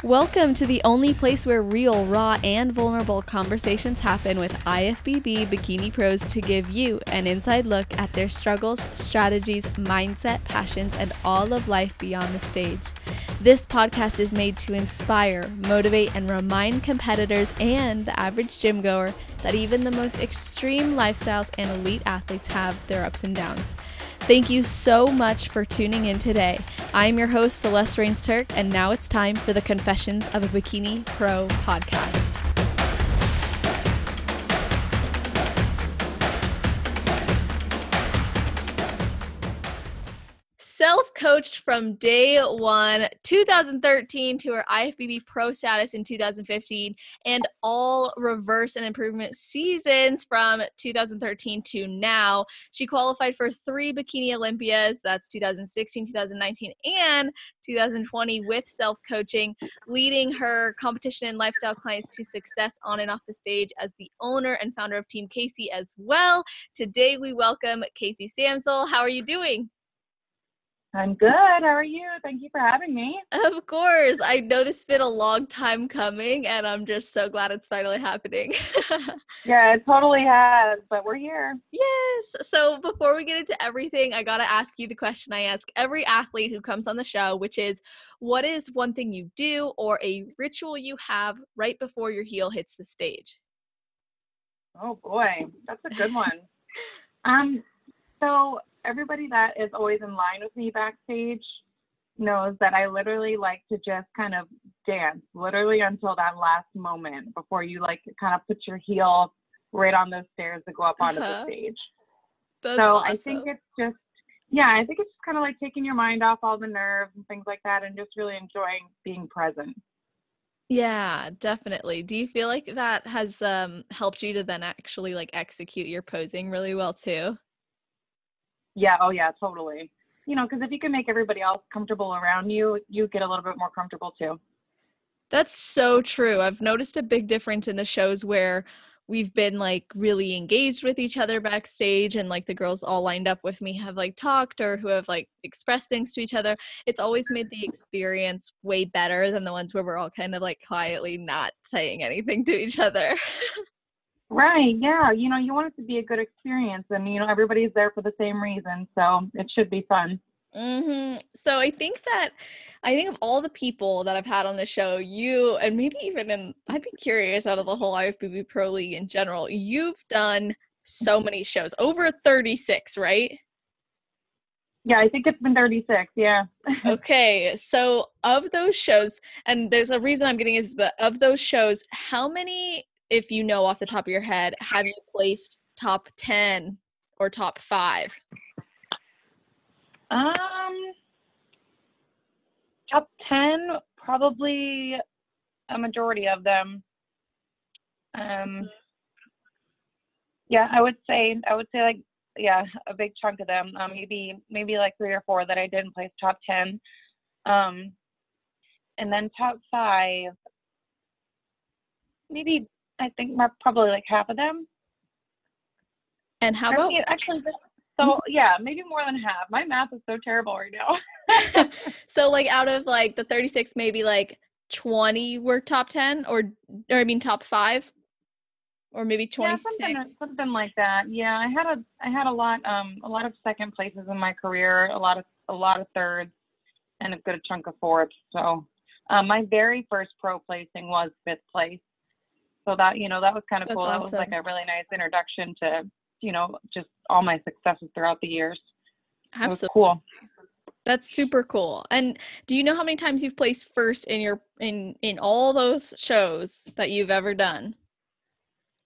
Welcome to the only place where real, raw, and vulnerable conversations happen with IFBB bikini pros to give you an inside look at their struggles, strategies, mindset, passions, and all of life beyond the stage. This podcast is made to inspire, motivate, and remind competitors and the average gym goer that even the most extreme lifestyles and elite athletes have their ups and downs. Thank you so much for tuning in today. I'm your host, Celeste Rains-Turk, and now it's time for the Confessions of a Bikini Pro podcast. Self-coached from day one, 2013 to her IFBB Pro status in 2015, and all reverse and improvement seasons from 2013 to now. She qualified for 3 Bikini Olympias, that's 2016, 2019, and 2020 with self-coaching, leading her competition and lifestyle clients to success on and off the stage as the owner and founder of Team Casey as well. Today we welcome Casey Samsel. How are you doing? I'm good. How are you? Thank you for having me. Of course. I know this has been a long time coming, and I'm just so glad it's finally happening. Yeah, it totally has, but we're here. Yes. So before we get into everything, I got to ask you the question I ask every athlete who comes on the show, which is, what is one thing you do or a ritual you have right before your heel hits the stage? Oh boy, that's a good one. So everybody that is always in line with me backstage knows that I literally like to just kind of dance, literally until that last moment before you kind of put your heel right on those stairs to go up onto the stage. That's so awesome. I think it's just kind of like taking your mind off all the nerves and things like that and just really enjoying being present. Yeah, definitely. Do you feel like that has helped you to then actually execute your posing really well too? Yeah. Oh yeah, totally. Because if you can make everybody else comfortable around you, you get a little bit more comfortable too. That's so true. I've noticed a big difference in the shows where we've been really engaged with each other backstage, and the girls all lined up with me have talked or who have expressed things to each other. It's always made the experience way better than the ones where we're all kind of quietly not saying anything to each other. Right. Yeah. You want it to be a good experience, and everybody's there for the same reason, so it should be fun. So I think of all the people that I've had on the show, you, and maybe even I'd be curious, out of the whole IFBB Pro League in general, you've done so many shows, over 36, right? Yeah, I think it's been 36. Yeah. Okay, so of those shows, and there's a reason I'm getting this, but of those shows, how many, if you know off the top of your head, have you placed top 10 or top 5? Top 10, probably a majority of them. Yeah, I would say a big chunk of them. Maybe 3 or 4 that I didn't place top 10. And then top 5, maybe I think probably half of them. And how about maybe more than half. My math is so terrible right now. So out of the 36, maybe 20 were top 10 or I mean top 5, or maybe 26. Yeah, something like that. Yeah, I had a lot of second places in my career, a lot of thirds, and a good chunk of fourths. So my very first pro placing was 5th place. So that that was kind of cool. Awesome. That was a really nice introduction to just all my successes throughout the years. Absolutely. It was cool. That's super cool. And do you know how many times you've placed first in your in all those shows that you've ever done?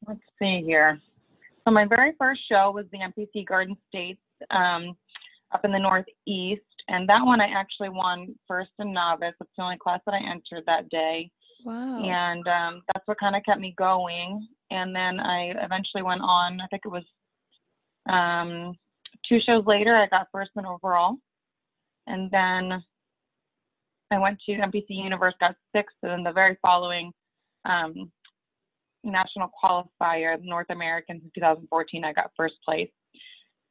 Let's see here. So my very first show was the MPC Garden States up in the Northeast, and that one I actually won first in novice. It's the only class that I entered that day. Wow. And that's what kind of kept me going. And then I eventually went on, I think it was 2 shows later, I got first in overall. And then I went to MPC Universe, got 6th, and then the very following national qualifier, North Americans in 2014, I got first place.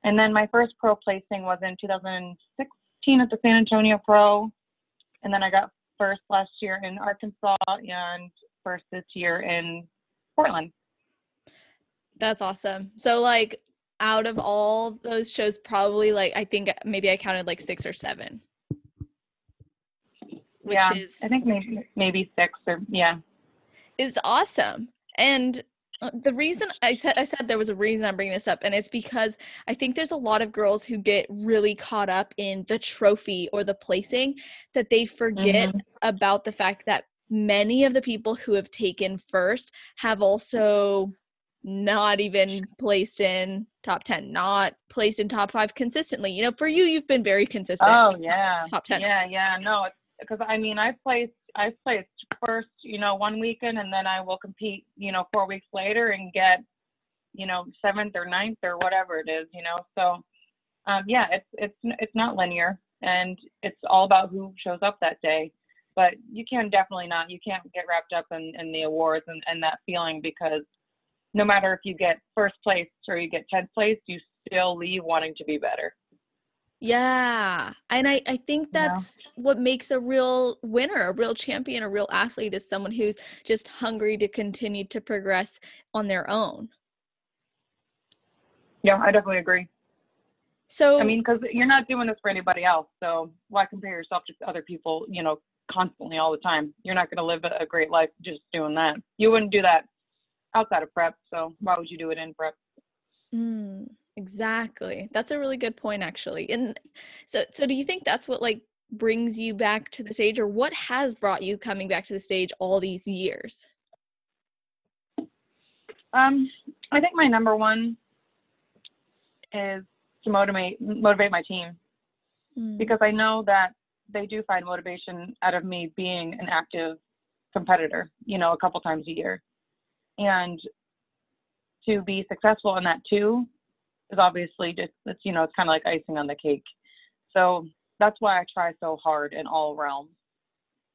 And then my first pro placing was in 2016 at the San Antonio Pro. And then I got first last year in Arkansas and first this year in Portland. That's awesome. So like out of all those shows, probably like I think maybe I counted like 6 or 7. Which Yeah, is I think maybe 6 or yeah. Is awesome. And the reason I said there was a reason I'm bringing this up, and it's because I think there's a lot of girls who get really caught up in the trophy or the placing that they forget about the fact that many of the people who have taken first have also not even placed in top 10, not placed in top 5 consistently. You know, for you, you've been very consistent. Oh yeah. Top 10. Yeah. No, it's because I mean, I've placed first, one weekend, and then I will compete, 4 weeks later and get, 7th or 9th or whatever it is, So, yeah, it's not linear, and it's all about who shows up that day. But you can't get wrapped up in the awards and that feeling, because no matter if you get first place or you get 10th place, you still leave wanting to be better. Yeah. And I think that's what makes a real winner, a real champion, a real athlete, is someone who's just hungry to continue to progress on their own. Yeah, I definitely agree. So, I mean, because you're not doing this for anybody else. So why compare yourself to other people, constantly all the time? You're not going to live a great life just doing that. You wouldn't do that outside of prep. So why would you do it in prep? Exactly. That's a really good point, actually. And so do you think that's what like brings you back to the stage, or what has brought you coming back to the stage all these years? I think my number one is to motivate my team, because I know that they do find motivation out of me being an active competitor, a couple times a year. And to be successful in that too is obviously just, it's kind of like icing on the cake. So that's why I try so hard in all realms.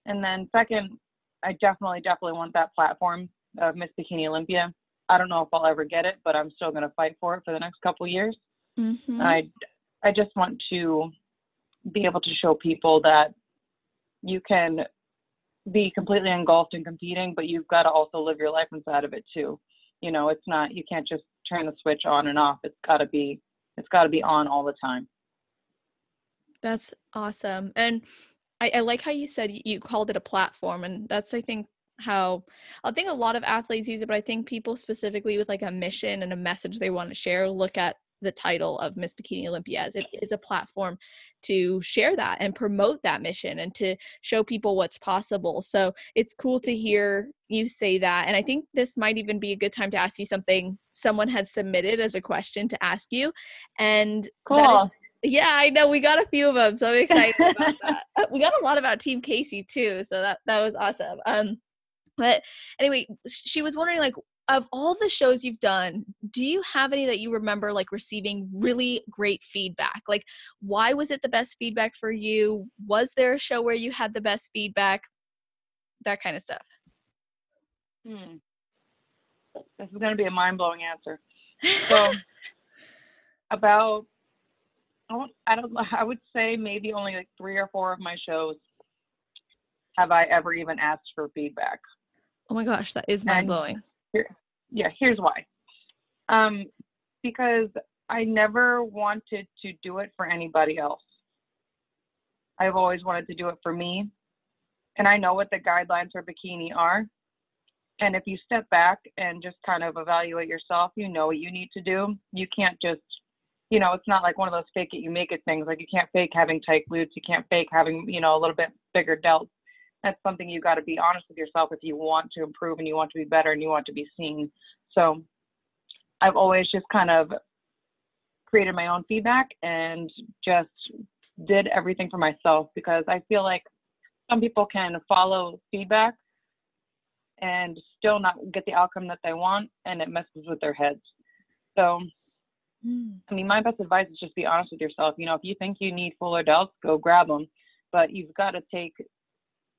And then second, I definitely want that platform of Miss Bikini Olympia. I don't know if I'll ever get it, but I'm still going to fight for it for the next couple of years. I just want to be able to show people that you can be completely engulfed in competing, but you've got to also live your life inside of it too. It's not, you can't just turn the switch on and off. It's got to be on all the time. That's awesome. And I like how you said you called it a platform, and that's, I think a lot of athletes use it, but I think people specifically with like a mission and a message they want to share look at the title of Miss Bikini Olympia as it is a platform to share that and promote that mission and to show people what's possible. So it's cool to hear you say that. And I think this might even be a good time to ask you something someone had submitted as a question to ask you. And cool. That is, yeah, I know, we got a few of them, so I'm excited about that. We got a lot about Team Casey too, so that was awesome. But anyway, she was wondering, like, of all the shows you've done, do you have any that you remember like receiving really great feedback? Like, why was it the best feedback for you? Was there a show where you had the best feedback? That kind of stuff. This is going to be a mind-blowing answer. So I would say maybe only like 3 or 4 of my shows have I ever even asked for feedback. Oh my gosh, that is mind-blowing. Here's why. Because I never wanted to do it for anybody else. I've always wanted to do it for me. And I know what the guidelines for bikini are. And if you step back and just kind of evaluate yourself, you know what you need to do. You can't just, it's not like one of those fake it, you make it things. Like, you can't fake having tight glutes. You can't fake having, a little bit bigger delts. That's something you got to be honest with yourself if you want to improve and you want to be better and you want to be seen. So I've always just kind of created my own feedback and just did everything for myself, because I feel like some people can follow feedback and still not get the outcome that they want, and it messes with their heads. So, I mean, my best advice is just be honest with yourself. If you think you need fuller delts, go grab them. But you've got to take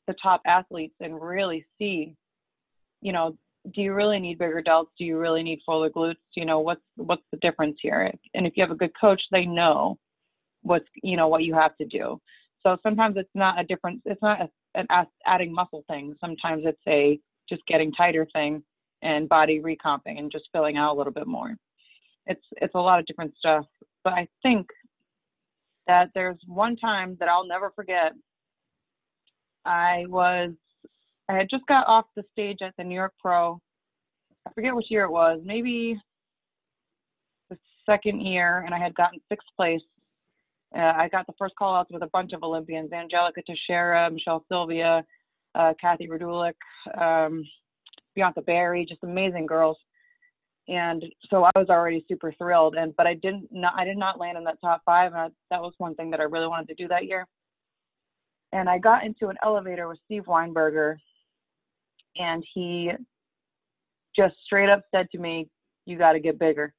the top athletes and really see, do you really need bigger delts? Do you really need fuller glutes? What's the difference here? And if you have a good coach, they know what you have to do. So sometimes it's not an adding muscle thing. Sometimes it's a just getting tighter thing and body recomping and just filling out a little bit more. It's a lot of different stuff. But I think that there's one time that I'll never forget. I had just got off the stage at the New York Pro. I forget which year it was, maybe the second year, and I had gotten sixth place. I got the first call outs with a bunch of Olympians: Angelica Teixeira, Michelle Sylvia, Kathy Radulik, Bianca Barry, just amazing girls. And so I was already super thrilled. But I did not land in that top 5. And that was one thing that I really wanted to do that year. And I got into an elevator with Steve Weinberger, and he just straight up said to me, "You got to get bigger."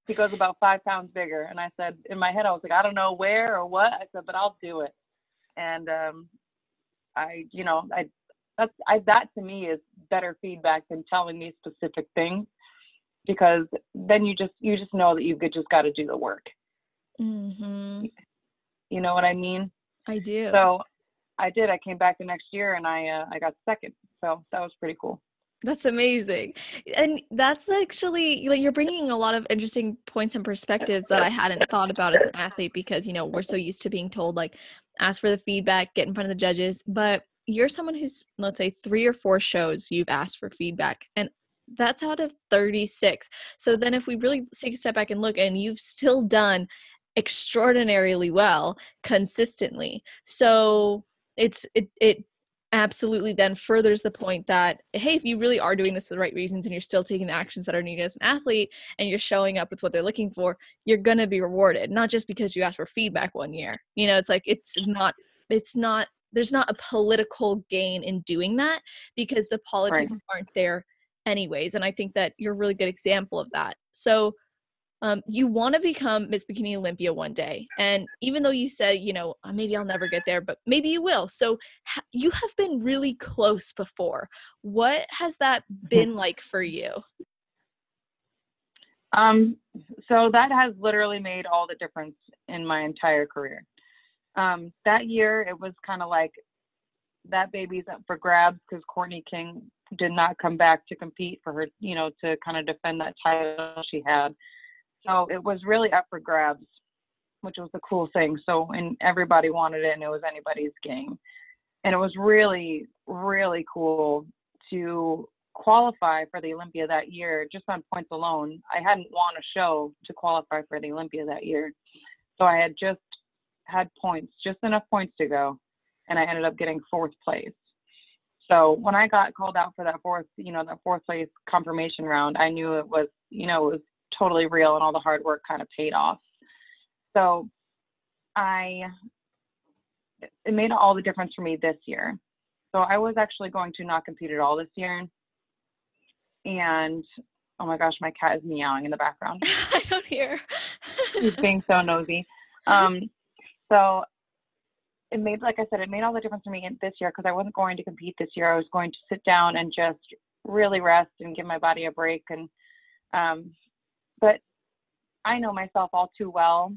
He goes, "About 5 pounds bigger." And I said, in my head, I was like, I don't know where or what. I said, but I'll do it. And that to me is better feedback than telling me specific things, because then you just know that you've just got to do the work. Mm-hmm. You know what I mean? I do. So I did. I came back the next year and I got second. So that was pretty cool. That's amazing. And that's actually, like, you're bringing a lot of interesting points and perspectives that I hadn't thought about as an athlete, because, we're so used to being told, like, ask for the feedback, get in front of the judges. But you're someone who's, let's say, 3 or 4 shows you've asked for feedback, and that's out of 36. So then if we really take a step back and look, and you've still done extraordinarily well consistently. So it absolutely then furthers the point that, hey, if you really are doing this for the right reasons and you're still taking the actions that are needed as an athlete and you're showing up with what they're looking for, you're going to be rewarded, not just because you asked for feedback one year. It's like, there's not a political gain in doing that, because the politics aren't there anyways. And I think that you're a really good example of that. So you want to become Miss Bikini Olympia one day. And even though you said, maybe I'll never get there, but maybe you will. So you have been really close before. What has that been like for you? So that has literally made all the difference in my entire career. That year, it was kind of like that baby's up for grabs, because Courtney King did not come back to compete for her, to kind of defend that title she had. So it was really up for grabs, which was the cool thing. So, and everybody wanted it, and it was anybody's game. And it was really, really cool to qualify for the Olympia that year, just on points alone. I hadn't won a show to qualify for the Olympia that year. So I had just had points, just enough points to go. And I ended up getting 4th place. So when I got called out for that 4th place confirmation round, I knew it was totally real, and all the hard work kind of paid off. So it made all the difference for me this year. So I was actually going to not compete at all this year. And oh my gosh, my cat is meowing in the background. I don't hear. He's being so nosy. So it made, like I said, it made all the difference for me this year, because I wasn't going to compete this year. I was going to sit down and just really rest and give my body a break. And but I know myself all too well.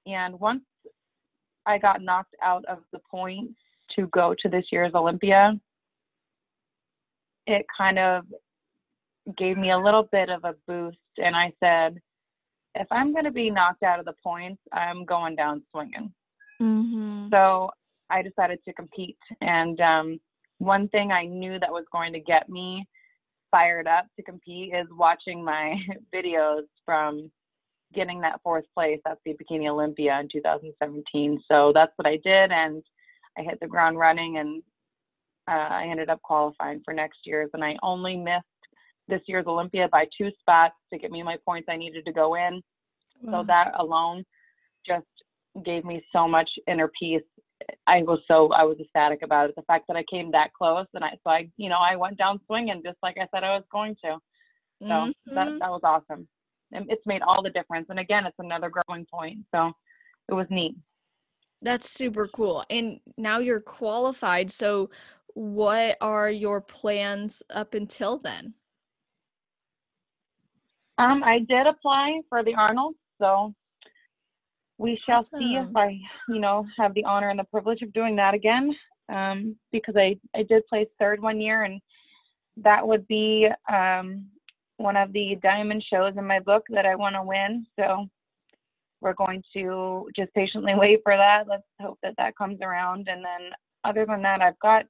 And once I got knocked out of the points to go to this year's Olympia, it kind of gave me a little bit of a boost. And I said, if I'm going to be knocked out of the points, I'm going down swinging. Mm-hmm. So I decided to compete. And one thing I knew that was going to get me fired up to compete is watching my videos from getting that 4th place at the Bikini Olympia in 2017. So that's what I did, and I hit the ground running, and I ended up qualifying for next year's. And I only missed this year's Olympia by 2 spots to get me my points I needed to go in. Wow. So that alone just gave me so much inner peace. I was ecstatic about it. The fact that I came that close, and I went down swinging just like I said I was going to. So that was awesome. And it's made all the difference. And again, it's another growing point. So it was neat. That's super cool. And now you're qualified. So what are your plans up until then? I did apply for the Arnold. So we shall see if Awesome. I, have the honor and the privilege of doing that again. Because I did place third one year, and that would be one of the diamond shows in my book that I want to win. So we're going to just patiently wait for that. Let's hope that that comes around. And then other than that, I've got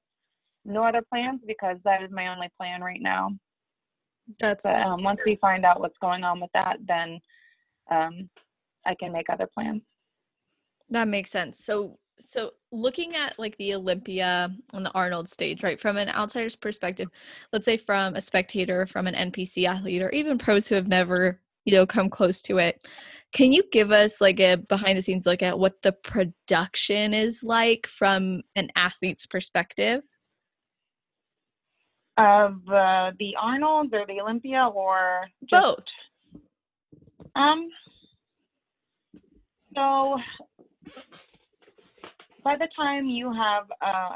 no other plans because that is my only plan right now. That's But once we find out what's going on with that, then I can make other plans. That makes sense. So looking at like the Olympia on the Arnold stage, right, from an outsider's perspective, let's say from a spectator, from an NPC athlete, or even pros who have never, come close to it, can you give us like a behind the scenes look at what the production is like from an athlete's perspective? Of the Arnold or the Olympia, or just Both. So by the time you have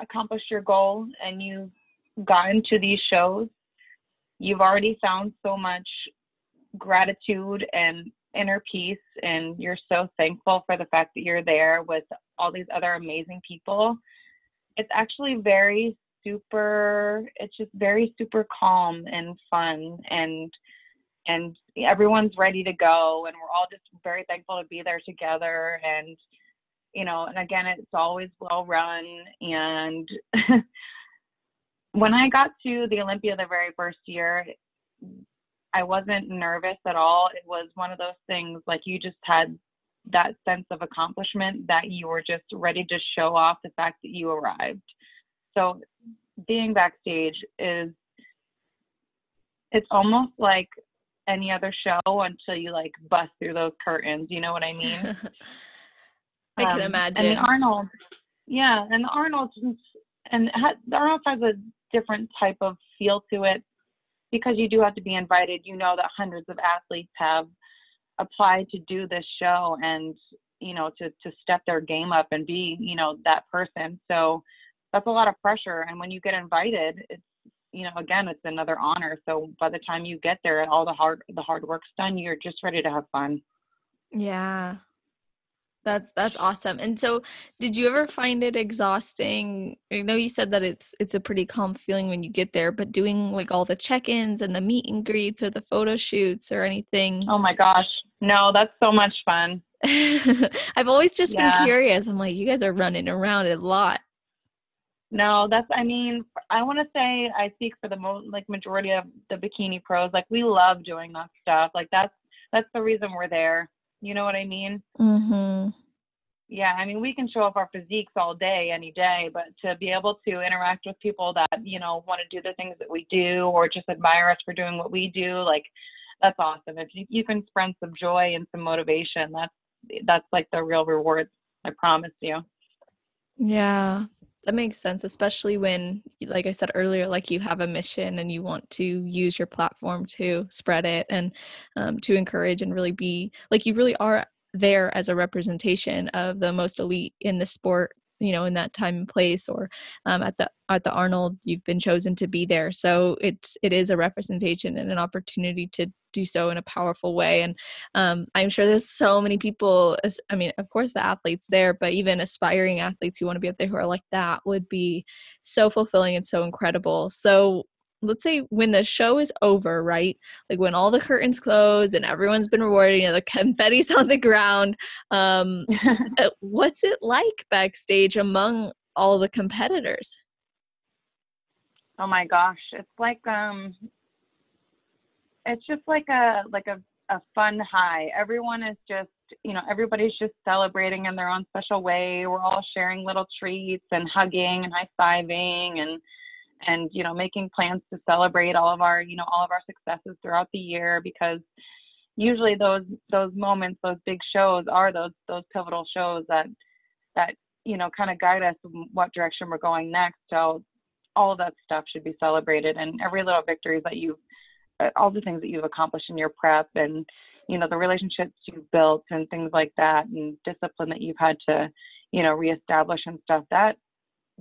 accomplished your goal and you've gotten to these shows, you've already found so much gratitude and inner peace, and you're so thankful for the fact that you're there with all these other amazing people. It's actually it's just very super calm and fun, and everyone's ready to go, and we're all just very thankful to be there together. And and again, it's always well run. And when I got to the Olympia the very first year, I wasn't nervous at all. It was one of those things like you just had that sense of accomplishment that you were just ready to show off the fact that you arrived. So being backstage it's almost like any other show until you like bust through those curtains. You know what I mean? I can And the imagine. Arnold, yeah, and the Arnold has a different type of feel to it because you do have to be invited. That hundreds of athletes have applied to do this show and to step their game up and be that person. So that's a lot of pressure. And when you get invited, it's again, it's another honor. So by the time you get there and all the hard work's done, you're just ready to have fun. Yeah. That's awesome. And so did you ever find it exhausting? I know you said that it's a pretty calm feeling when you get there, but doing like all the check-ins and the meet and greets or the photo shoots or anything? Oh my gosh. No, that's so much fun. I've always just been Yeah. curious. I'm like, you guys are running around a lot. No, I want to say I speak for the majority of the bikini pros. Like we love doing that stuff. Like that's the reason we're there. You know what I mean? Mm-hmm. Yeah, we can show off our physiques all day, any day, but to be able to interact with people that, want to do the things that we do or just admire us for doing what we do, like that's awesome. If you can spread some joy and some motivation, that's like the real reward, I promise you. Yeah, that makes sense, especially when, like I said earlier, like you have a mission and you want to use your platform to spread it and to encourage and really be like you really are there as a representation of the most elite in the sport, in that time and place, or at the Arnold, you've been chosen to be there. So it is a representation and an opportunity to do so in a powerful way. And I'm sure there's so many people, of course the athletes there, but even aspiring athletes who want to be up there who are like, that would be so fulfilling and so incredible. So let's say when the show is over, right? Like when all the curtains close and everyone's been rewarded, the confetti's on the ground. What's it like backstage among all the competitors? Oh my gosh, it's just like a fun high. Everyone is just, everybody's just celebrating in their own special way. We're all sharing little treats and hugging and high-fiving and making plans to celebrate all of our successes throughout the year, because usually those moments, those big shows are those pivotal shows that kind of guide us in what direction we're going next. So all of that stuff should be celebrated, and every little victory that all the things that you've accomplished in your prep, and the relationships you've built and things like that, and discipline that you've had to reestablish and stuff, that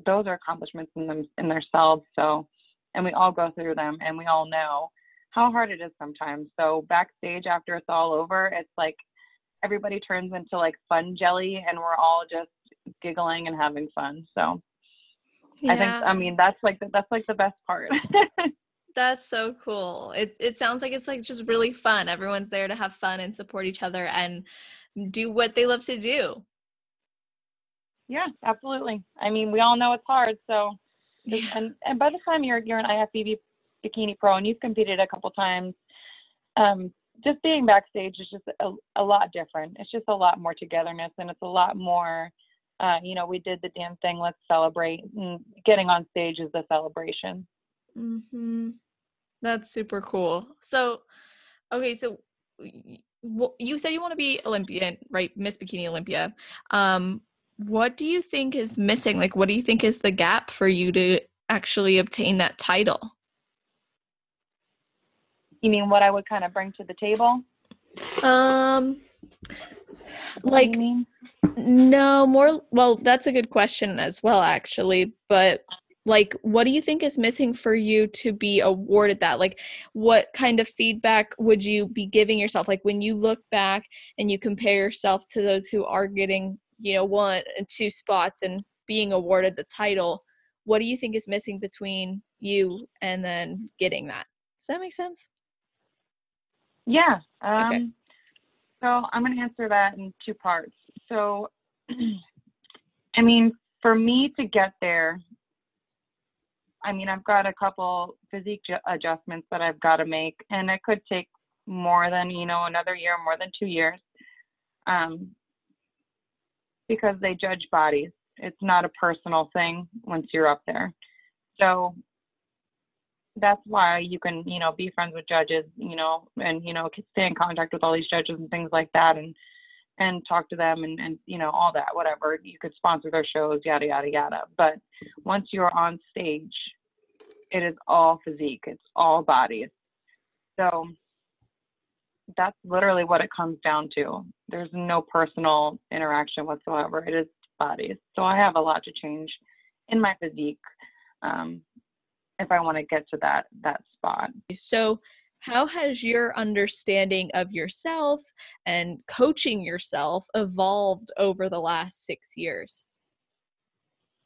those are accomplishments in themselves. So, and we all go through them, and we all know how hard it is sometimes. So backstage after it's all over, it's like everybody turns into like fun jelly, and we're all just giggling and having fun. So I think, Yeah, I mean, that's like the best part. that's so cool. It sounds like it's like just really fun. Everyone's there to have fun and support each other and do what they love to do. Yeah, absolutely. I mean, we all know it's hard. So, Yeah. and by the time you're an IFBB bikini pro and you've competed a couple times, just being backstage is just a lot different. It's just a lot more togetherness, and it's a lot more, we did the damn thing, let's celebrate. And getting on stage is the celebration. That's super cool. So, okay, so you said you want to be Olympian, right? Miss Bikini Olympia. What do you think is missing? Like, what do you think is the gap for you to actually obtain that title? You mean what I would kind of bring to the table? Um, Is that what you like, mean? no, more, well, that's a good question as well, actually. But like, what do you think is missing for you to be awarded that? Like, what kind of feedback would you be giving yourself? Like, when you look back and you compare yourself to those who are getting, 1 and 2 spots and being awarded the title, what do you think is missing between you and then getting that? Does that make sense? Yeah. Okay. So I'm going to answer that in 2 parts. So, I mean, for me to get there, I mean, I've got a couple physique adjustments that I've got to make, and it could take more than, another year, more than 2 years, because they judge bodies. It's not a personal thing once you're up there. So that's why you can, be friends with judges, and, stay in contact with all these judges and things like that, and talk to them and, all that, whatever. You could sponsor their shows, yada, yada, yada. But once you're on stage, it is all physique. It's all bodies. So that's literally what it comes down to. There's no personal interaction whatsoever. It is bodies. So I have a lot to change in my physique, if I want to get to that spot. So, how has your understanding of yourself and coaching yourself evolved over the last 6 years?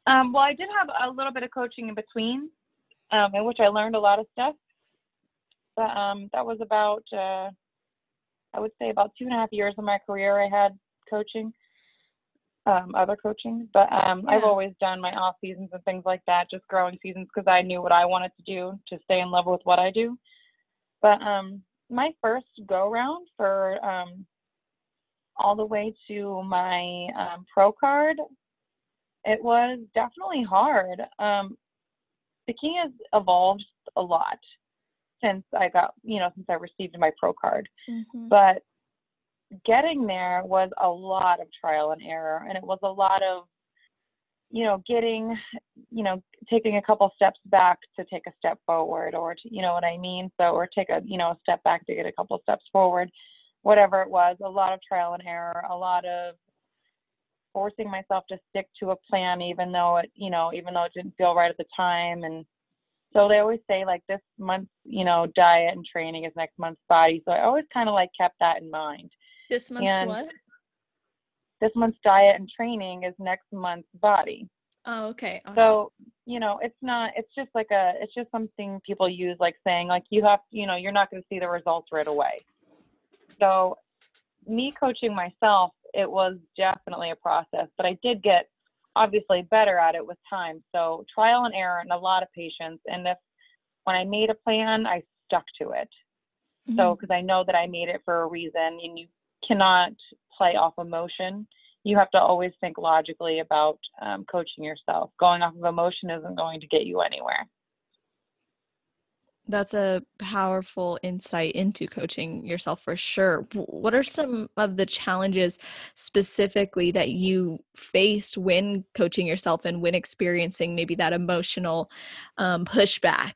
Well, I did have a little bit of coaching in between, in which I learned a lot of stuff. But that was about, I would say, about 2.5 years of my career I had coaching, other coaching. But I've Yeah. always done my off seasons and things like that, just growing seasons, because I knew what I wanted to do to stay in love with what I do. But my first go round for all the way to my pro card, it was definitely hard. Bikini has evolved a lot since I received my pro card. Mm-hmm. But getting there was a lot of trial and error, and it was a lot of, taking a couple steps back to take a step forward, or to, you know what I mean? So, or take a step back to get a couple steps forward, whatever it was, a lot of trial and error, a lot of forcing myself to stick to a plan, even though it didn't feel right at the time. And so they always say, like, this month's, diet and training is next month's body. So I always kind of like kept that in mind. This month's And what? this month's diet and training is next month's body. Oh, okay. Awesome. So, it's just something people use, like saying, like, you have, you're not going to see the results right away. So me coaching myself, it was definitely a process, but I did get obviously better at it with time. So trial and error and a lot of patience. And when I made a plan, I stuck to it. Mm-hmm. So, because I know that I made it for a reason, and you cannot play off emotion. You have to always think logically about coaching yourself. Going off of emotion isn't going to get you anywhere. That's a powerful insight into coaching yourself for sure. What are some of the challenges specifically that you faced when coaching yourself and when experiencing maybe that emotional pushback?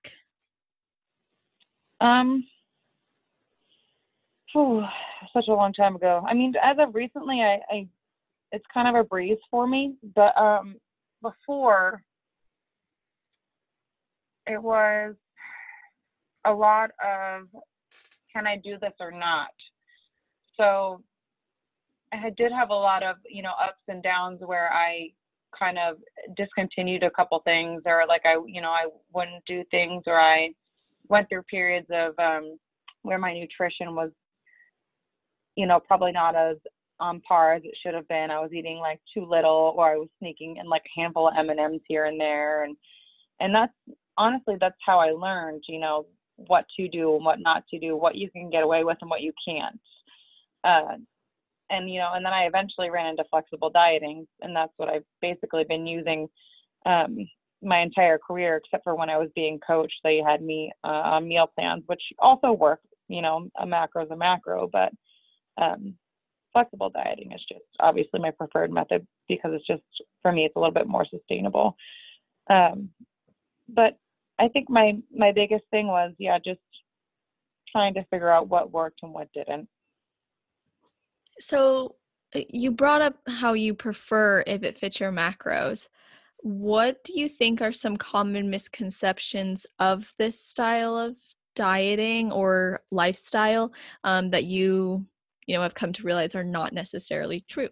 Such a long time ago. I mean, as of recently, I it's kind of a breeze for me. But before, it was a lot of, can I do this or not? So did have a lot of, ups and downs where I kind of discontinued a couple things, or like I wouldn't do things, or I went through periods of where my nutrition was, probably not as on par as it should have been. I was eating like too little, or I was sneaking in like a handful of M&Ms here and there. And that's honestly, that's how I learned, what to do and what not to do, what you can get away with and what you can't. And then I eventually ran into flexible dieting, and that's what I've basically been using my entire career, except for when I was being coached. They had me on meal plans, which also work. A macro is a macro, but flexible dieting is just obviously my preferred method, because it's just, for me, it's a little bit more sustainable. But I think my biggest thing was, just trying to figure out what worked and what didn't. So you brought up how you prefer if it fits your macros. What do you think are some common misconceptions of this style of dieting or lifestyle that you have come to realize are not necessarily true?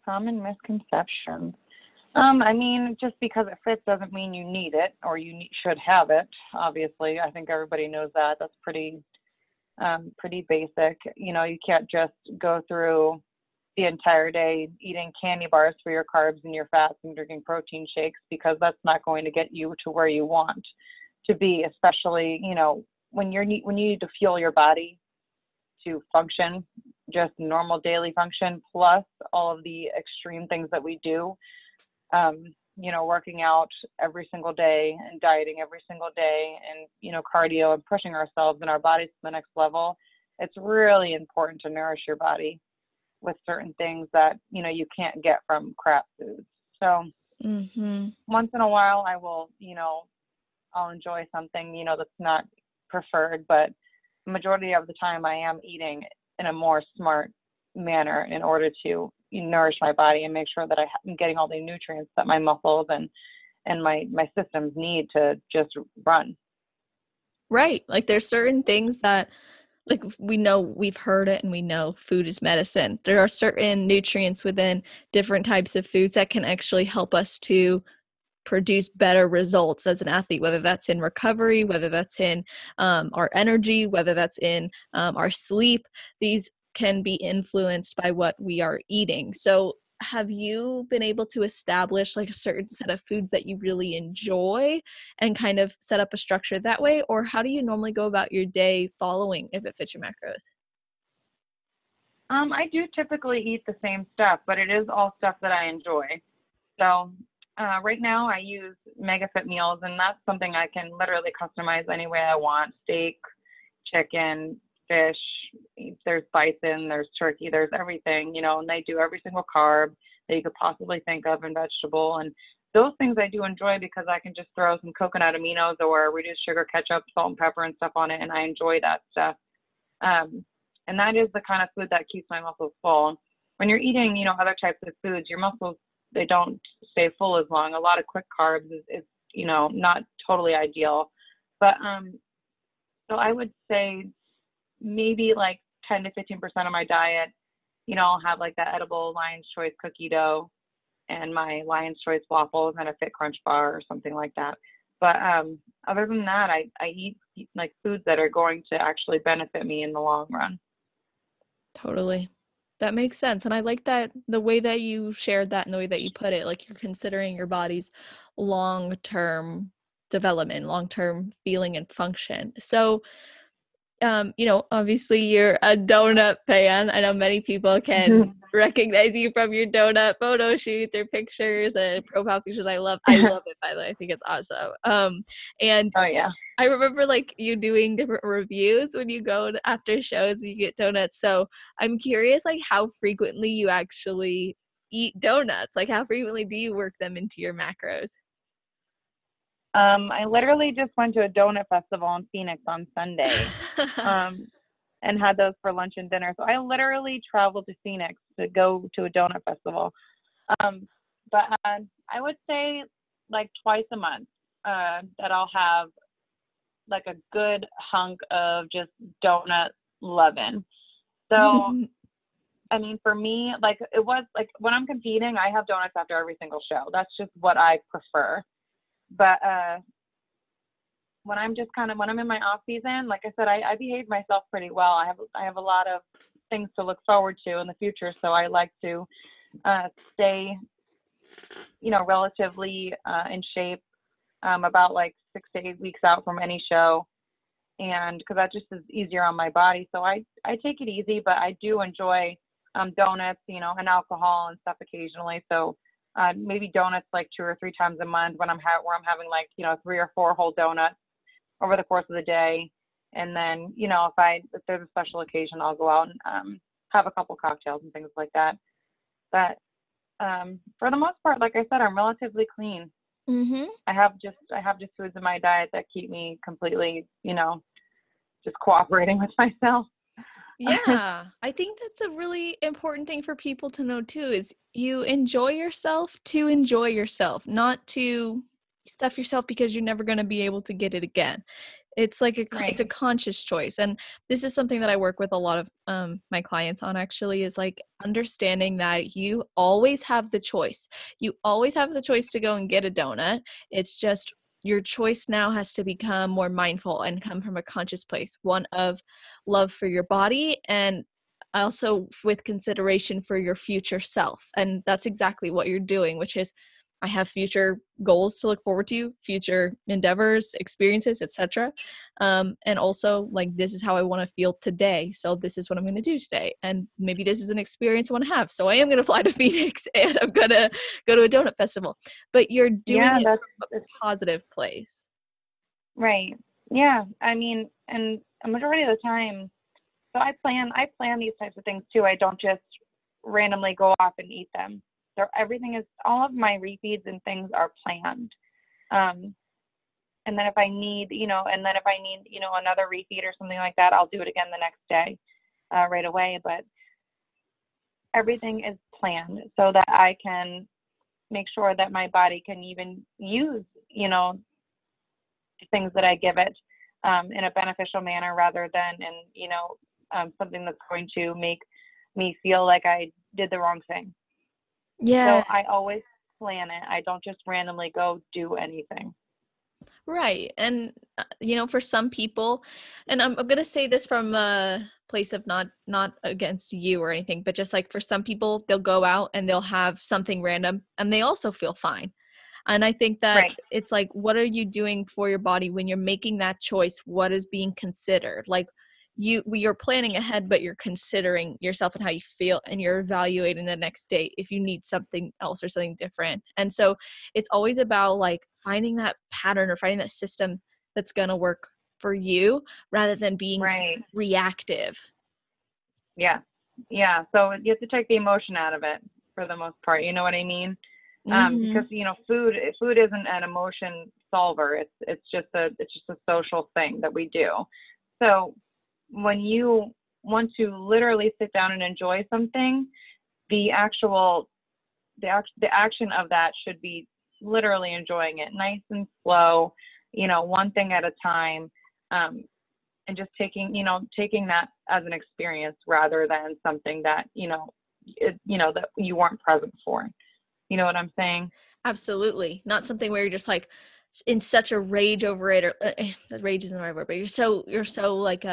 Common misconceptions. Just because it fits doesn't mean you need it, or should have it. Obviously, I think everybody knows that. That's pretty basic. You can't just go through the entire day eating candy bars for your carbs and your fats and drinking protein shakes, because that's not going to get you to where you want to be, especially, when you need to fuel your body to function, just normal daily function, plus all of the extreme things that we do, working out every single day and dieting every single day, and, cardio and pushing ourselves and our bodies to the next level. It's really important to nourish your body with certain things that, you can't get from crap foods. So once in a while I will, I'll enjoy something, that's not preferred, but the majority of the time I am eating in a more smart manner in order to nourish my body and make sure that I'm getting all the nutrients that my muscles and my systems need to just run. Right. Like there's certain things that, like, we know, we've heard it, and we know food is medicine. There are certain nutrients within different types of foods that can actually help us to produce better results as an athlete, whether that's in recovery, whether that's in our energy, whether that's in our sleep. These can be influenced by what we are eating. So have you been able to establish like a certain set of foods that you really enjoy and kind of set up a structure that way? Or how do you normally go about your day following if it fits your macros? I do typically eat the same stuff, but it is all stuff that I enjoy. So right now I use MegaFit meals, and that's something I can literally customize any way I want. Steak, chicken, fish, there's bison, there's turkey, there's everything, and they do every single carb that you could possibly think of and vegetable. And those things I do enjoy, because I can just throw some coconut aminos or reduced sugar ketchup, salt and pepper and stuff on it, and I enjoy that stuff. And that is the kind of food that keeps my muscles full. When you're eating, other types of foods, your muscles, they don't stay full as long. A lot of quick carbs is not totally ideal. But so I would say maybe like 10 to 15% of my diet, I'll have like that edible Lion's Choice cookie dough and my Lion's Choice waffles and a Fit Crunch bar or something like that. But other than that, I eat like foods that are going to actually benefit me in the long run. Totally. That makes sense. And I like that, the way that you shared that and the way that you put it, like you're considering your body's long-term development, long-term feeling and function. So, obviously you're a donut fan. I know many people can recognize you from your donut photo shoots or pictures and profile pictures. I love it, by the way. I think it's awesome. And oh yeah, I remember like you doing different reviews when you go after shows and you get donuts. So I'm curious, like how frequently you actually eat donuts. Like how frequently do you work them into your macros? I literally just went to a donut festival in Phoenix on Sunday, and had those for lunch and dinner. So I literally traveled to Phoenix to go to a donut festival. But I would say like twice a month that I'll have like a good hunk of just donut loving. So I mean, for me, like it was like when I'm competing, I have donuts after every single show. That's just what I prefer. But when I'm just kind of when I'm in my off season, like I said, I behave myself pretty well. I have a lot of things to look forward to in the future, so I like to stay, relatively in shape, about like 6 to 8 weeks out from any show, and because that just is easier on my body. So I take it easy, but I do enjoy donuts, and alcohol and stuff occasionally. So maybe donuts like 2 or 3 times a month when where I'm having like 3 or 4 whole donuts over the course of the day. And then if there's a special occasion, I'll go out and have a couple cocktails and things like that. But for the most part, like I said, I'm relatively clean. Mm-hmm. I have just foods in my diet that keep me completely, just cooperating with myself. Yeah, I think that's a really important thing for people to know too, is you enjoy yourself to enjoy yourself, not to stuff yourself because you're never going to be able to get it again. It's like it's a Right. conscious choice. And this is something that I work with a lot of my clients on, actually, is like understanding that you always have the choice. You always have the choice to go and get a donut. It's just your choice now has to become more mindful and come from a conscious place, one of love for your body and also with consideration for your future self. And that's exactly what you're doing, which is I have future goals to look forward to, future endeavors, experiences, etc. And also, like, this is how I want to feel today. So this is what I'm going to do today. And maybe this is an experience I want to have. So I am going to fly to Phoenix and I'm going to go to a donut festival. But you're doing Yeah, it from that's a positive place. right. Yeah. I mean, and a majority of the time, so I plan these types of things too. I don't just randomly go off and eat them. So all of my refeeds and things are planned. Um, and then if I need, another refeed or something like that, I'll do it again the next day, right away. But everything is planned so that I can make sure that my body can even use, the things that I give it, in a beneficial manner rather than something that's going to make me feel like I did the wrong thing. Yeah. So I always plan it. I don't just randomly go do anything. Right. And for some people, and I'm going to say this from a place of not against you or anything, but just like for some people, they'll go out and they'll have something random and they also feel fine. And I think that Right. it's like, what are you doing for your body when you're making that choice? What is being considered? Like you're planning ahead, but you're considering yourself and how you feel, and you're evaluating the next day if you need something else or something different. And so it's always about like finding that pattern or finding that system that's going to work for you rather than being Right. reactive. Yeah. Yeah. So you have to take the emotion out of it for the most part. You know what I mean? Mm-hmm. Because food isn't an emotion solver. It's just a social thing that we do. So when you want to literally sit down and enjoy something, the actual the action of that should be literally enjoying it, nice and slow, one thing at a time, and just taking that as an experience rather than something that that you weren't present for. You know what I'm saying? Absolutely. Not something where you're just like in such a rage over it, or rage isn't the right word, but you're so like,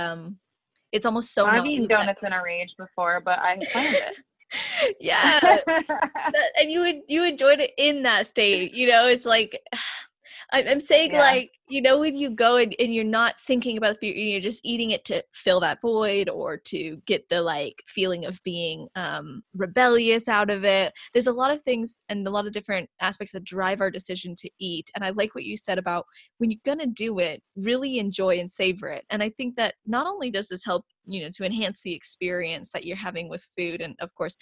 it's almost so I've eaten naughty that donuts in a rage before, but I planned yeah, it. and you enjoyed it in that state. It's like I'm saying, Yeah. like, when you go and you're not thinking about the future, you're just eating it to fill that void or to get the like feeling of being rebellious out of it. There's a lot of things and a lot of different aspects that drive our decision to eat. And I like what you said about when you're gonna do it, really enjoy and savor it. And I think that not only does this help, to enhance the experience that you're having with food, and of course,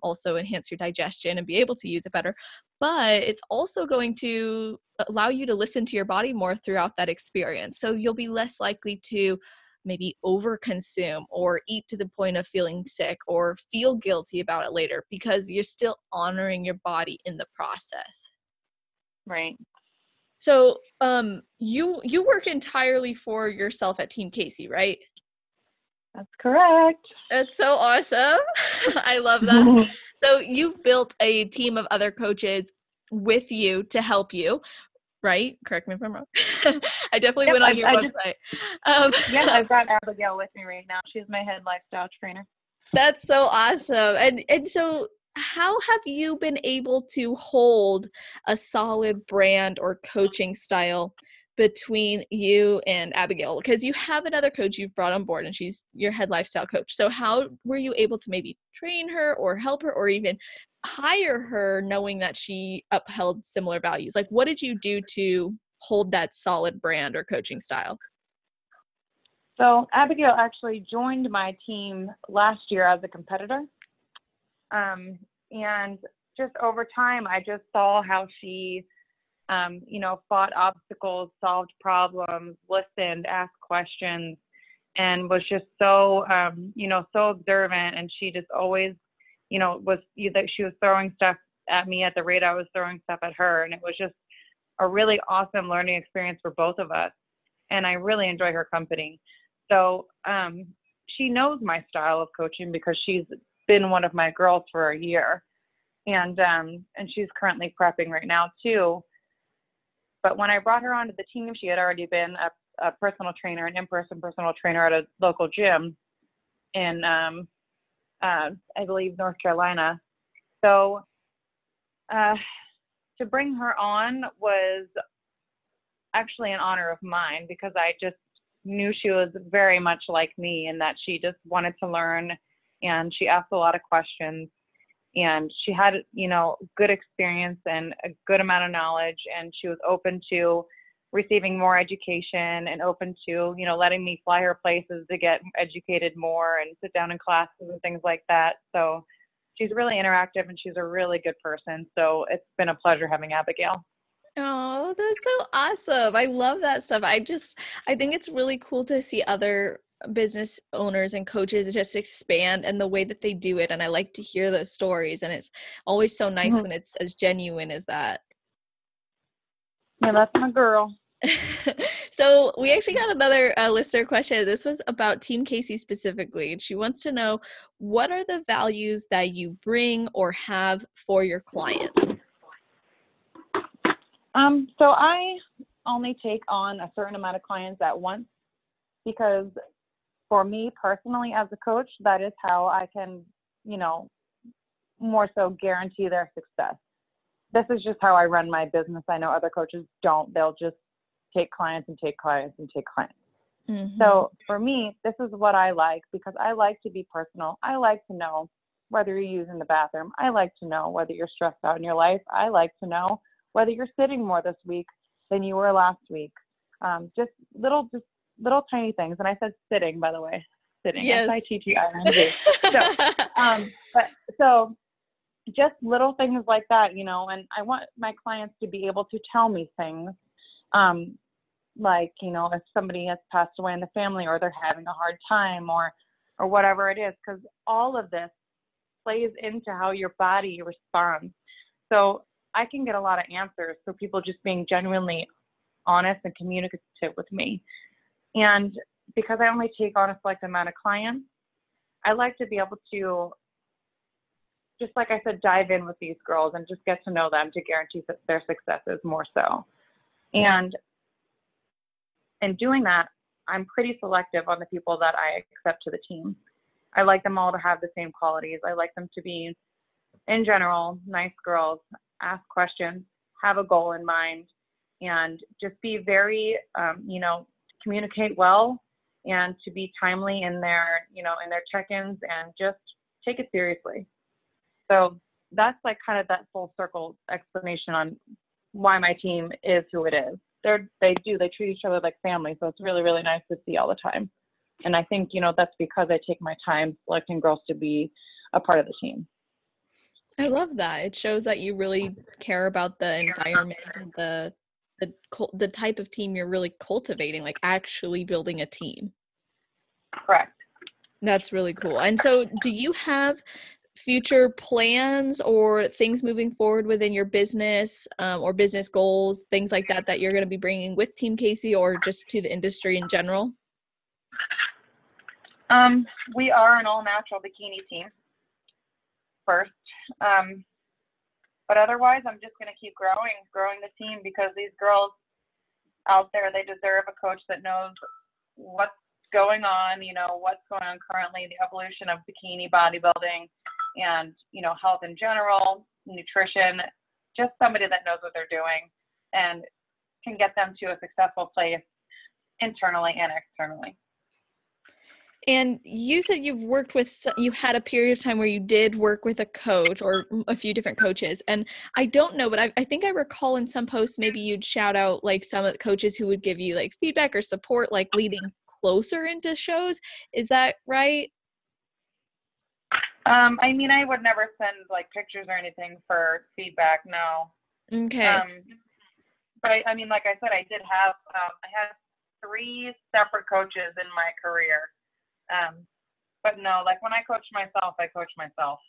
also enhance your digestion and be able to use it better, but it's also going to allow you to listen to your body more throughout that experience. So you'll be less likely to maybe overconsume or eat to the point of feeling sick or feel guilty about it later because you're still honoring your body in the process. Right. So you work entirely for yourself at Team Casey, right? That's correct. It's so awesome. I love that. So you've built a team of other coaches with you to help you, right? Correct me if I'm wrong. I definitely Yep, went on your website. Yeah, I've got Abigail with me right now. She's my head lifestyle trainer. That's so awesome. And so how have you been able to hold a solid brand or coaching style between you and Abigail? Because you have another coach you've brought on board and she's your head lifestyle coach. So how were you able to maybe train her or help her or even hire her knowing that she upheld similar values? Like what did you do to hold that solid brand or coaching style? So Abigail actually joined my team last year as a competitor. And just over time, I just saw how she, fought obstacles, solved problems, listened, asked questions, and was just so, so observant. And she just always, she was throwing stuff at me at the rate I was throwing stuff at her. And it was just a really awesome learning experience for both of us. And I really enjoy her company. So she knows my style of coaching because she's been one of my girls for a year, and she's currently prepping right now too. But when I brought her onto the team, she had already been a personal trainer, an in-person personal trainer at a local gym in, I believe, North Carolina. So to bring her on was actually an honor of mine because I just knew she was very much like me and that she just wanted to learn, and she asked a lot of questions, and she had, good experience and a good amount of knowledge, and she was open to receiving more education and open to, letting me fly her places to get educated more and sit down in classes and things like that. So she's really interactive and she's a really good person. So it's been a pleasure having Abigail. Oh, that's so awesome. I love that stuff. I think it's really cool to see other business owners and coaches just expand and the way that they do it. And I like to hear those stories. And it's always so nice when it's as genuine as that. Yeah, that's my girl. So we actually got another listener question. This was about Team Casey specifically. And she wants to know, what are the values that you bring or have for your clients? So I only take on a certain amount of clients at once because for me personally as a coach, that is how I can, more so guarantee their success. This is just how I run my business. I know other coaches don't. They'll just take clients and take clients and take clients. Mm-hmm. So for me, this is what I like because I like to be personal. I like to know whether you're using the bathroom. I like to know whether you're stressed out in your life. I like to know whether you're sitting more this week than you were last week. Just little tiny things. And I said sitting, by the way, sitting. Yes. SITTING. So just little things like that, and I want my clients to be able to tell me things. Like, if somebody has passed away in the family or they're having a hard time or whatever it is, because all of this plays into how your body responds. So I can get a lot of answers for people just being genuinely honest and communicative with me. And because I only take on a select amount of clients, I like to be able to, just like I said, dive in with these girls and just get to know them to guarantee that their successes more so. And in doing that, I'm pretty selective on the people that I accept to the team. I like them all to have the same qualities. I like them to be, in general, nice girls, ask questions, have a goal in mind, and just be very, communicate well and to be timely in their, in their check-ins and just take it seriously. So that's like kind of that full circle explanation on why my team is who it is. They treat each other like family. So it's really, really nice to see all the time. And I think, that's because I take my time selecting girls to be a part of the team. I love that. It shows that you really care about the environment and the type of team you're really cultivating, like actually building a team. Correct. That's really cool. And so do you have future plans or things moving forward within your business or business goals, things like that you're going to be bringing with Team Casey or just to the industry in general? We are an all-natural bikini team first. But otherwise, I'm just going to keep growing the team, because these girls out there, they deserve a coach that knows what's going on, what's going on currently, the evolution of bikini bodybuilding and, health in general, nutrition, just somebody that knows what they're doing and can get them to a successful place internally and externally. And you said you had a period of time where you did work with a coach or a few different coaches. And I don't know, but I think I recall in some posts, maybe you'd shout out like some of the coaches who would give you like feedback or support, like leading closer into shows. Is that right? I would never send like pictures or anything for feedback. No. Okay. But like I said, I did have, I had 3 separate coaches in my career. But no, like when I coach myself, I coach myself.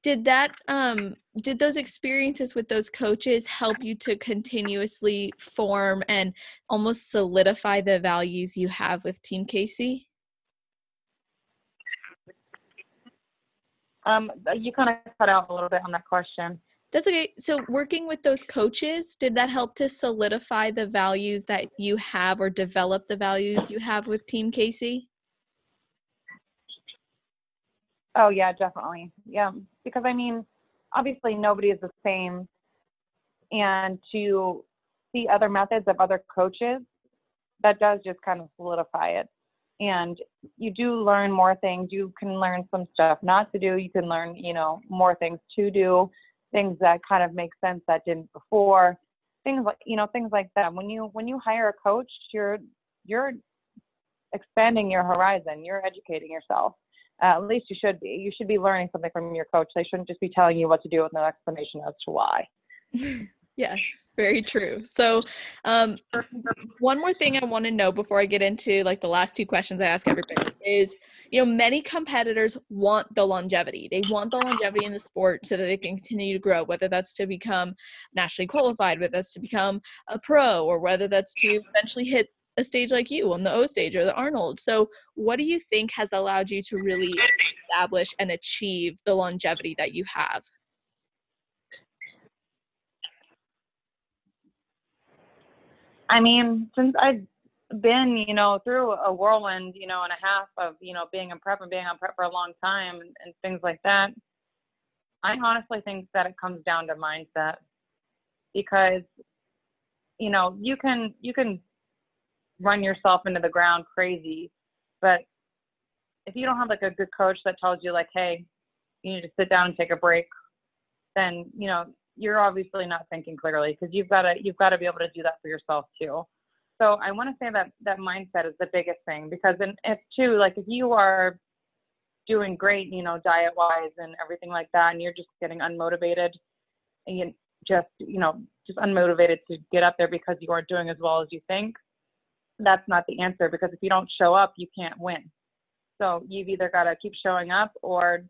Did those experiences with those coaches help you to continuously form and almost solidify the values you have with Team Casey? You kind of cut out a little bit on that question. That's okay. So working with those coaches, did that help to solidify the values that you have or develop the values you have with Team Casey? Oh, yeah, definitely. Yeah, because obviously nobody is the same. And to see other methods of other coaches, that does just kind of solidify it. And you do learn more things. You can learn some stuff not to do. You can learn, more things to do, things that kind of make sense that didn't before, things like that. When you hire a coach, you're expanding your horizon. You're educating yourself. At least you should be. You should be learning something from your coach. They shouldn't just be telling you what to do with no explanation as to why. Yes, very true. So one more thing I want to know before I get into like the last 2 questions I ask everybody is, many competitors want the longevity. They want the longevity in the sport so that they can continue to grow, whether that's to become nationally qualified, whether that's to become a pro, or whether that's to eventually hit a stage like you on the O stage or the Arnold. So what do you think has allowed you to really establish and achieve the longevity that you have? Since I've been, through a whirlwind, and a half of, being in prep and being on prep for a long time and things like that, I honestly think that it comes down to mindset, because, you can run yourself into the ground crazy, but if you don't have like a good coach that tells you like, hey, you need to sit down and take a break, then, you're obviously not thinking clearly, because you've got to be able to do that for yourself too. So I want to say that mindset is the biggest thing, because if you are doing great, diet wise and everything like that, and you're just getting unmotivated and you just unmotivated to get up there because you aren't doing as well as you think, that's not the answer, because if you don't show up, you can't win. So you've either got to keep showing up or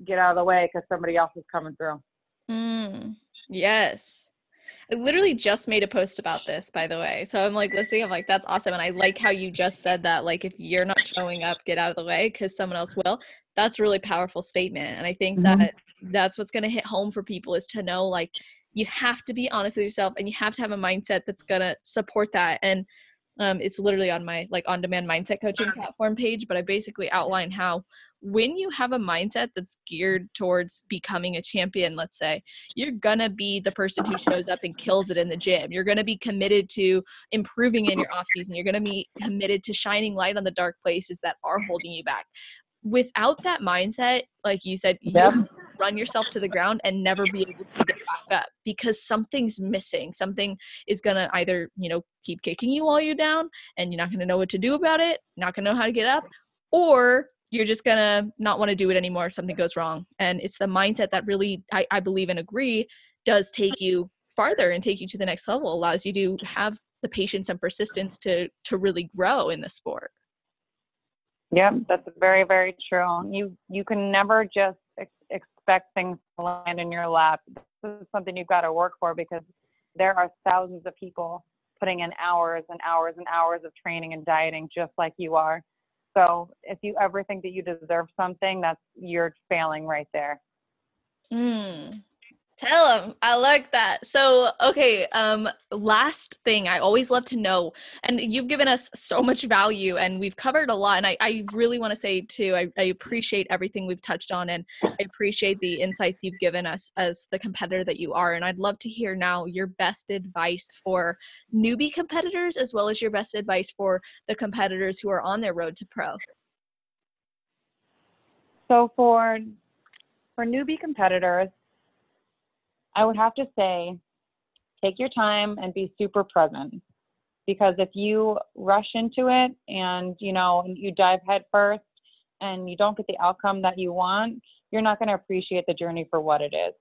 get out of the way because somebody else is coming through. Yes. I literally just made a post about this, by the way. So I'm like listening, I'm like, that's awesome. And I like how you just said that, like, if you're not showing up, get out of the way because someone else will. That's a really powerful statement. And I think that that's what's going to hit home for people, is to know, like, you have to be honest with yourself and you have to have a mindset that's going to support that. And it's literally on my like on-demand mindset coaching platform page, but I basically outline how when you have a mindset that's geared towards becoming a champion, let's say, you're going to be the person who shows up and kills it in the gym. You're going to be committed to improving in your off season. You're going to be committed to shining light on the dark places that are holding you back. Without that mindset, like you said, you'll run yourself to the ground and never be able to get back up because something's missing. Something is going to either, keep kicking you while you're down and you're not going to know what to do about it, not going to know how to get up, or you're just going to not want to do it anymore if something goes wrong. And it's the mindset that really, I believe and agree, does take you farther and take you to the next level, allows you to have the patience and persistence to really grow in the sport. Yeah, that's very, very true. You can never just expect things to land in your lap. This is something you've got to work for, because there are thousands of people putting in hours and hours and hours of training and dieting just like you are. So if you ever think that you deserve something, you're failing right there. Tell them. I like that. So, okay, last thing I always love to know, and you've given us so much value and we've covered a lot. And I really want to say too, I appreciate everything we've touched on, and I appreciate the insights you've given us as the competitor that you are. And I'd love to hear now your best advice for newbie competitors, as well as your best advice for the competitors who are on their road to pro. So for newbie competitors, I would have to say, take your time and be super present, because if you rush into it and, you dive head first and you don't get the outcome that you want, you're not going to appreciate the journey for what it is.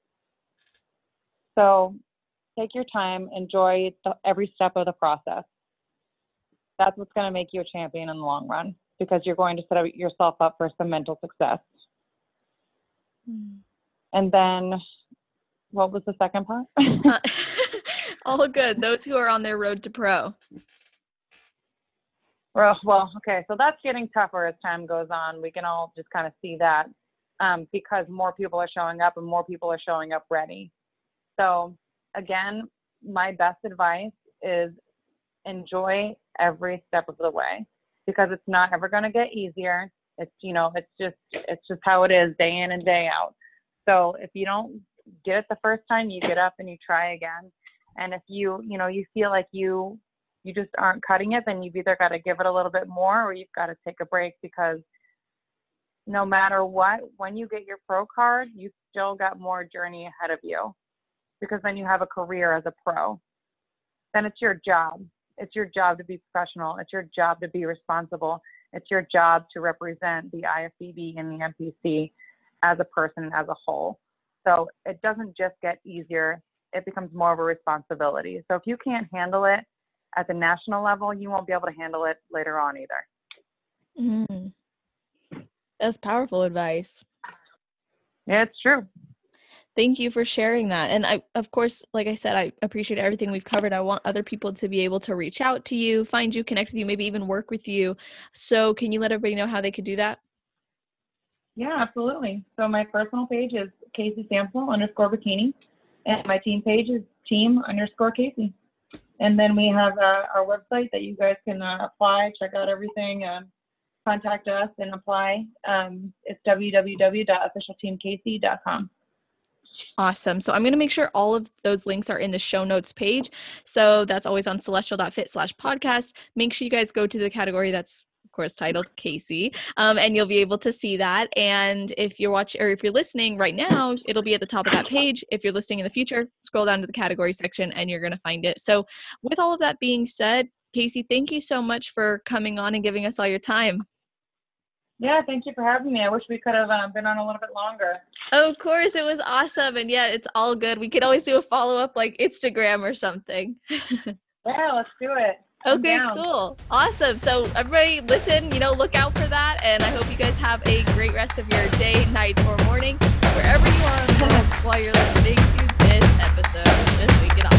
So take your time, enjoy every step of the process. That's what's going to make you a champion in the long run, because you're going to set yourself up for some mental success. And then, what was the second part? All good. Those who are on their road to pro. Well, okay. So that's getting tougher as time goes on. We can all just kind of see that because more people are showing up and more people are showing up ready. So again, my best advice is enjoy every step of the way, because it's not ever going to get easier. It's just how it is day in and day out. So if you don't get it the first time, you get up and you try again. And if you feel like you just aren't cutting it, then you've either got to give it a little bit more or you've got to take a break, because no matter what, when you get your pro card, you still got more journey ahead of you, because then you have a career as a pro. Then it's your job. It's your job to be professional. It's your job to be responsible. It's your job to represent the IFBB and the MPC as a person, as a whole. So it doesn't just get easier, it becomes more of a responsibility. So if you can't handle it at the national level, you won't be able to handle it later on either. That's powerful advice. Yeah, it's true. Thank you for sharing that. And I, of course, like I said, I appreciate everything we've covered. I want other people to be able to reach out to you, find you, connect with you, maybe even work with you. So can you let everybody know how they could do that? Yeah, absolutely. So my personal page is Casey Samsel _bikini, and my team page is team_Casey. And then we have our website that you guys can apply, check out everything, contact us and apply. It's www.officialteamcasey.com. Awesome. So I'm going to make sure all of those links are in the show notes page. So that's always on celestial.fit/podcast. Make sure you guys go to the category that's, of course, titled Casey, and you'll be able to see that. And if you're watching, or if you're listening right now, it'll be at the top of that page. If you're listening in the future, scroll down to the category section and you're going to find it. So with all of that being said, Casey, thank you so much for coming on and giving us all your time. Yeah, thank you for having me. I wish we could have been on a little bit longer. Of course, it was awesome. And yeah, it's all good. We could always do a follow-up like Instagram or something. Yeah, let's do it. Okay, cool. Awesome. So everybody listen, look out for that. And I hope you guys have a great rest of your day, night, or morning, wherever you are while you're listening to this episode. Just week it off.